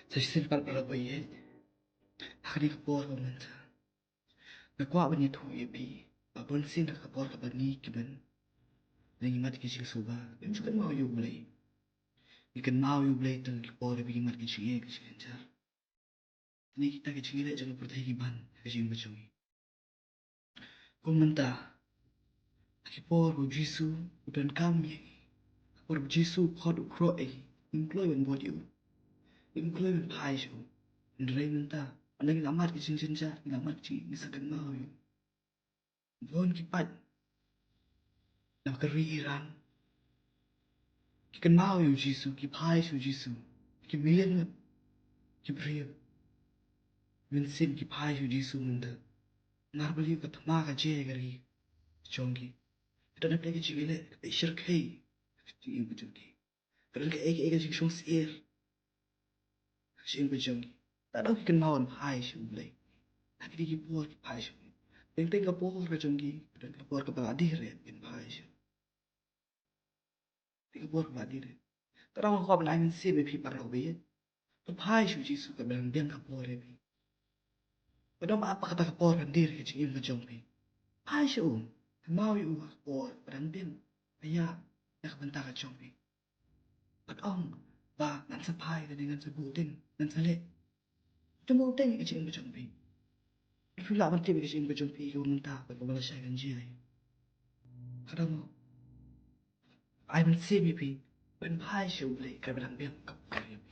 Session para bayi. Hari kapor manta. Nakwa bani tu yebi. Babon sin kapor ka bani kiban. Nangi mat kisi soba. Juga mau yu blay. Ikan mau yu blay tang kapor yebi mat kisi ye kisi kencar. Ni kita kisi le jangan pertai kiban kisi macam. Kau manta. Kapor bu Jisu udan kami. Kapor bu Jisu khod ukro ai. Include when body you. Include when pie show. Ndray manta. Anang ngamat kisi kencar. Ngamat kisi misakan mau yu. Bon kipat. Nakariran. Kikan mau yu Jisu. Kipai yu Jisu. Kimiyan. Kibriyo. Minsin kipai yu Jisu manta. Narbal yu katama ka jaya gari. Chongi. Ito na plagi chigile. Ishir kay. Chigil pa chongi. Karan ka ega chig shong siir. Chigil pa chongi. Tadaw kikan mau ang pai siya ulay. Nakidi kipuwa kipai siya. Teng ka po ka chongi. Karan ka po ka pa adire. Kin pai siya. Teng ka po ka pa adire. Tadaw ka pa na minsin may piparaw ba yan. Pai siya Jisu ka bilang biang ka po rin. Tadaw maapakata ka po ka diri ka chigil pa chongi. Pai siya mau yu ka po parang biang. Kaya nakabanta ka chongi. Patong ba nan sa pai na dengan sa butin nan sa le. Tumuting ka chigil pa chongi. Ifila man tibi ka chigil pa chongi. Ikaw mong ta pagpabala siya kan siya. Kadaw mo. Ay man si Bibi. Ben pai siya ulay ka bilang biang ka po rin.